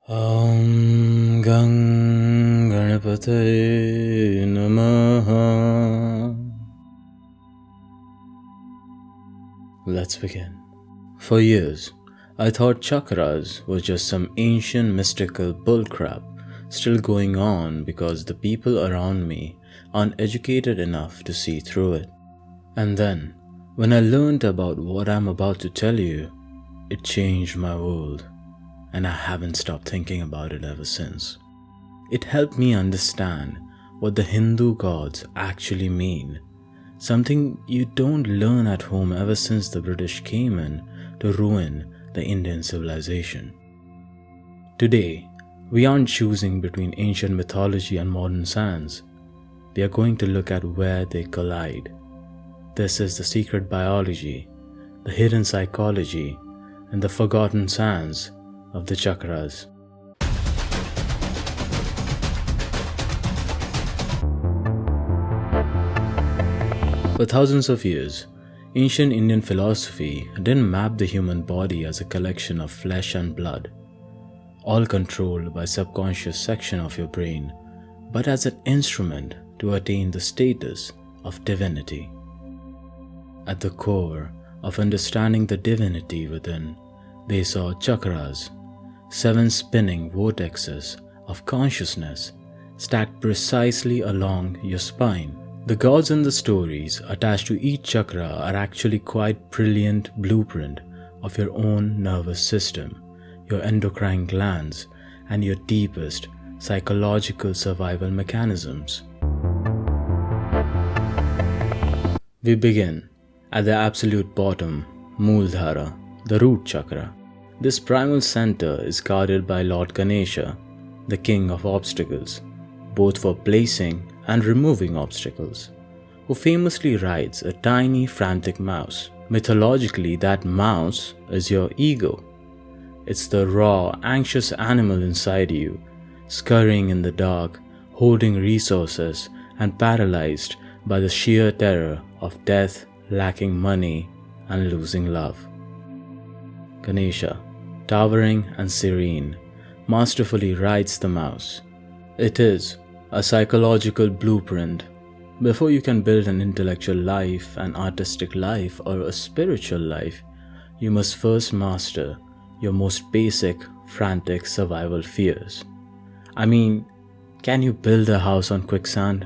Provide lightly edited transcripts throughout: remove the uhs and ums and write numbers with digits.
Gang Ganapataye Namaha. Let's begin. For years, I thought chakras were just some ancient mystical bullcrap still going on because the people around me aren't educated enough to see through it. And then, when I learned about what I'm about to tell you, it changed my world. And I haven't stopped thinking about it ever since. It helped me understand what the Hindu gods actually mean, something you don't learn at home ever since the British came in to ruin the Indian civilization. Today, we aren't choosing between ancient mythology and modern science. We are going to look at where they collide. This is the secret biology, the hidden psychology, and the forgotten science of the chakras. For thousands of years, ancient Indian philosophy didn't map the human body as a collection of flesh and blood, all controlled by subconscious section of your brain, but as an instrument to attain the status of divinity. At the core of understanding the divinity within, they saw chakras, 7 spinning vortexes of consciousness stacked precisely along your spine. The gods in the stories attached to each chakra are actually quite brilliant blueprint of your own nervous system, your endocrine glands, and your deepest psychological survival mechanisms. We begin at the absolute bottom, Mooldhara, the root chakra. This primal center is guarded by Lord Ganesha, the king of obstacles, both for placing and removing obstacles, who famously rides a tiny frantic mouse. Mythologically, that mouse is your ego. It's the raw, anxious animal inside you, scurrying in the dark, hoarding resources, and paralyzed by the sheer terror of death, lacking money, and losing love. Ganesha, towering and serene, masterfully rides the mouse. It is a psychological blueprint. Before you can build an intellectual life, an artistic life, or a spiritual life, you must first master your most basic, frantic survival fears. I mean, can you build a house on quicksand?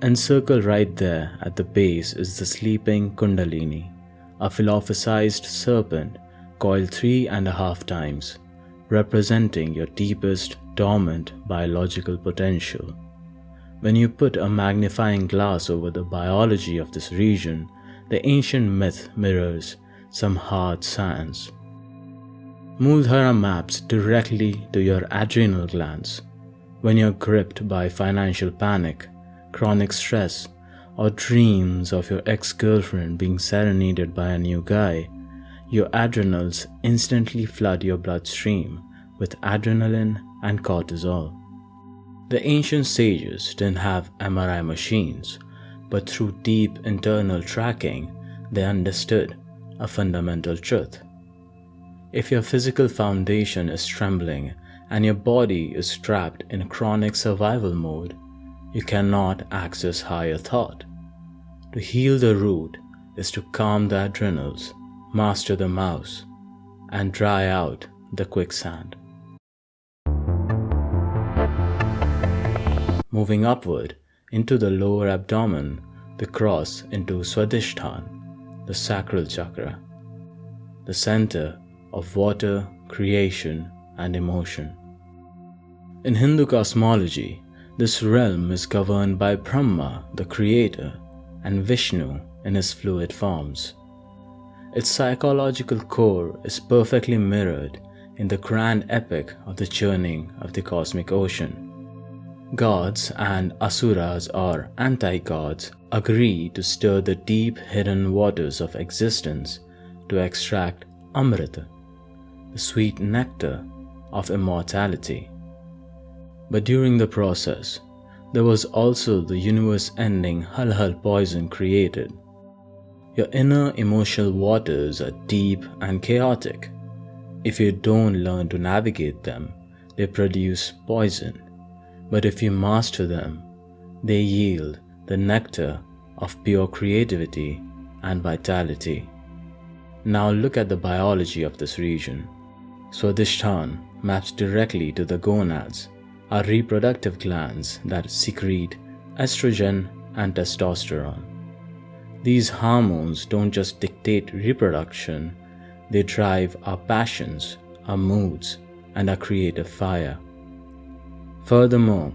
Encircled right there at the base is the sleeping Kundalini, a philosophized serpent coiled 3.5 times, representing your deepest, dormant biological potential. When you put a magnifying glass over the biology of this region, the ancient myth mirrors some hard science. Muldhara maps directly to your adrenal glands. When you're gripped by financial panic, chronic stress, or dreams of your ex-girlfriend being serenaded by a new guy, your adrenals instantly flood your bloodstream with adrenaline and cortisol. The ancient sages didn't have MRI machines, but through deep internal tracking, they understood a fundamental truth. If your physical foundation is trembling and your body is trapped in chronic survival mode, you cannot access higher thought. To heal the root is to calm the adrenals, master the mouse, and dry out the quicksand. Moving upward into the lower abdomen, we cross into Svadhisthana, the Sacral Chakra, the center of water, creation, and emotion. In Hindu cosmology, this realm is governed by Brahma, the creator, and Vishnu in his fluid forms. Its psychological core is perfectly mirrored in the grand epic of the churning of the cosmic ocean. Gods and asuras or anti-gods agree to stir the deep hidden waters of existence to extract Amrita, the sweet nectar of immortality. But during the process, there was also the universe-ending Hal poison created. Your inner emotional waters are deep and chaotic. If you don't learn to navigate them, they produce poison. But if you master them, they yield the nectar of pure creativity and vitality. Now look at the biology of this region. Svadhisthana maps directly to the gonads, our reproductive glands that secrete estrogen and testosterone. These hormones don't just dictate reproduction, they drive our passions, our moods, and our creative fire. Furthermore,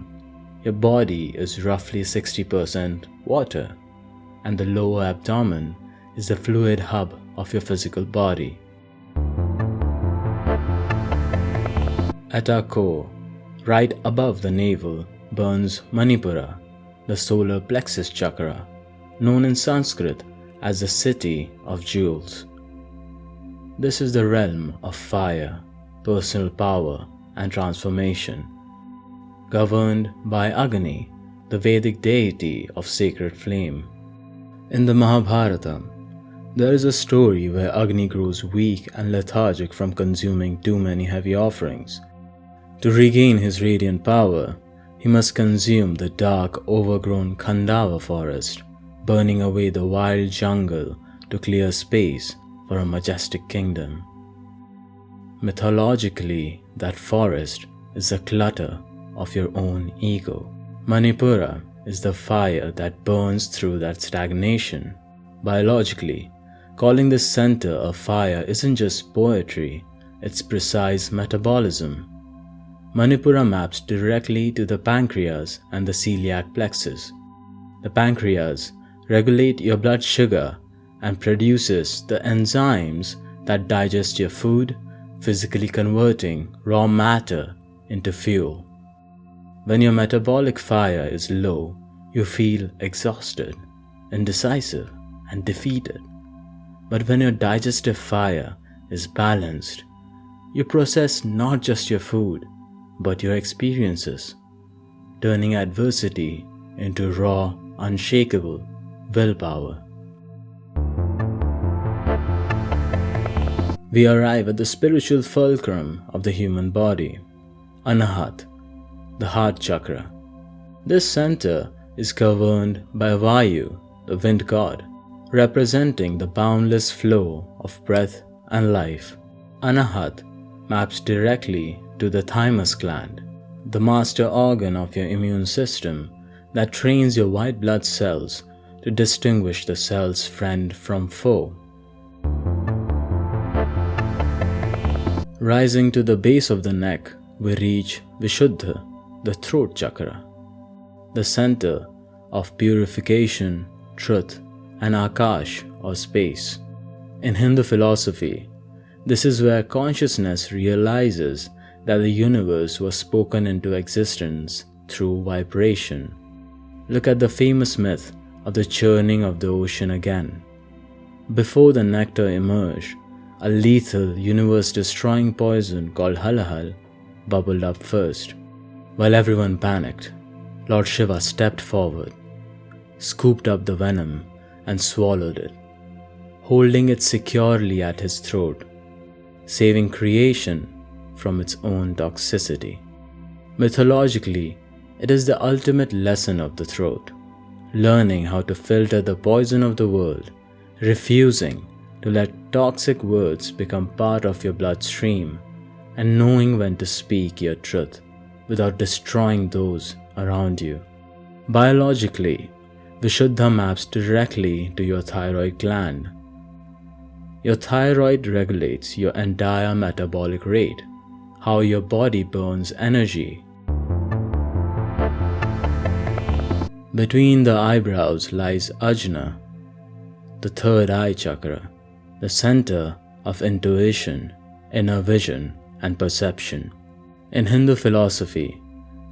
your body is roughly 60% water, and the lower abdomen is the fluid hub of your physical body. At our core, right above the navel, burns Manipura, the solar plexus chakra, known in Sanskrit as the city of jewels. This is the realm of fire, personal power, and transformation, governed by Agni, the Vedic deity of sacred flame. In the Mahabharata, there is a story where Agni grows weak and lethargic from consuming too many heavy offerings. To regain his radiant power, he must consume the dark, overgrown Khandava forest, burning away the wild jungle to clear space for a majestic kingdom. Mythologically, that forest is the clutter of your own ego. Manipura is the fire that burns through that stagnation. Biologically, calling this center a fire isn't just poetry, it's precise metabolism. Manipura maps directly to the pancreas and the celiac plexus. The pancreas regulates your blood sugar and produces the enzymes that digest your food, physically converting raw matter into fuel. When your metabolic fire is low, you feel exhausted, indecisive, and defeated. But when your digestive fire is balanced, you process not just your food, but your experiences, turning adversity into raw, unshakable willpower. We arrive at the spiritual fulcrum of the human body, Anahata, the heart chakra. This center is governed by Vayu, the wind god, representing the boundless flow of breath and life. Anahata maps directly to the thymus gland, the master organ of your immune system that trains your white blood cells to distinguish the cell's friend from foe. Rising to the base of the neck, we reach Vishuddha, the throat chakra, the center of purification, truth, and Akash or space. In Hindu philosophy, this is where consciousness realizes that the universe was spoken into existence through vibration. Look at the famous myth of the churning of the ocean again. Before the nectar emerged, a lethal, universe-destroying poison called halahal bubbled up first. While everyone panicked, Lord Shiva stepped forward, scooped up the venom, and swallowed it, holding it securely at his throat, saving creation from its own toxicity. Mythologically, it is the ultimate lesson of the throat, learning how to filter the poison of the world, refusing to let toxic words become part of your bloodstream, and knowing when to speak your truth without destroying those around you. Biologically, Vishuddha maps directly to your thyroid gland. Your thyroid regulates your entire metabolic rate, how your body burns energy. Between the eyebrows lies Ajna, the third eye chakra, the center of intuition, inner vision, and perception. In Hindu philosophy,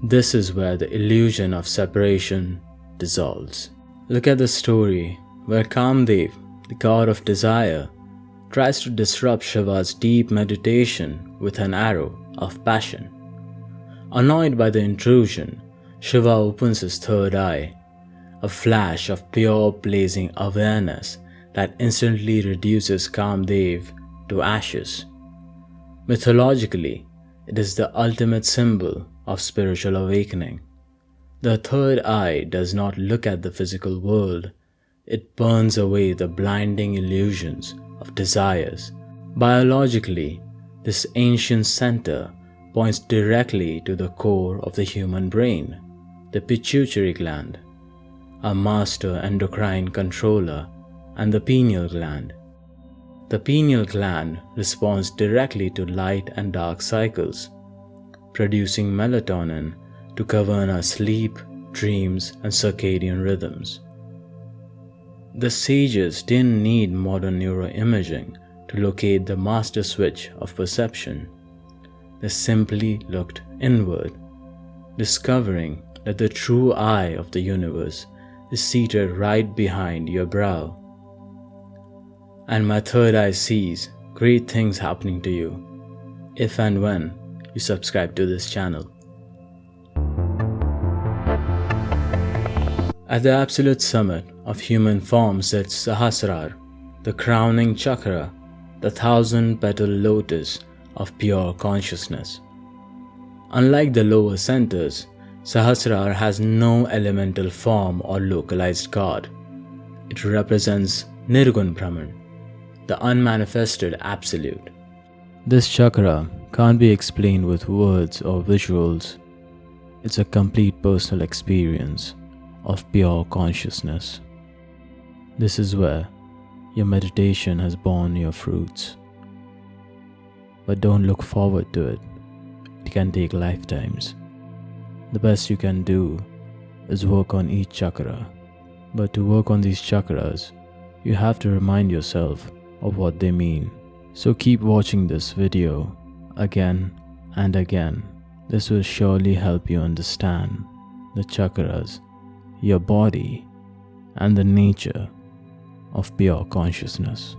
this is where the illusion of separation dissolves. Look at the story where Kamdev, the god of desire, tries to disrupt Shiva's deep meditation with an arrow of passion. Annoyed by the intrusion, Shiva opens his third eye, a flash of pure blazing awareness that instantly reduces Kamdev to ashes. Mythologically, it is the ultimate symbol of spiritual awakening. The third eye does not look at the physical world, it burns away the blinding illusions of desires. Biologically, this ancient center points directly to the core of the human brain, the pituitary gland, a master endocrine controller, and the pineal gland. The pineal gland responds directly to light and dark cycles, producing melatonin to govern our sleep, dreams, and circadian rhythms. The sages didn't need modern neuroimaging to locate the master switch of perception. They simply looked inward, discovering that the true eye of the universe is seated right behind your brow. And my third eye sees great things happening to you if and when you subscribe to this channel. At the absolute summit of human form sits Sahasrara, the crowning chakra, the 1,000-petal lotus of pure consciousness. Unlike the lower centers, Sahasrara has no elemental form or localized god. It represents Nirgun Brahman, the unmanifested absolute. This chakra can't be explained with words or visuals. It's a complete personal experience of pure consciousness. This is where your meditation has borne your fruits. But don't look forward to it. It can take lifetimes. The best you can do is work on each chakra. But to work on these chakras, you have to remind yourself of what they mean. So keep watching this video again and again. This will surely help you understand the chakras, your body, and the nature of pure consciousness.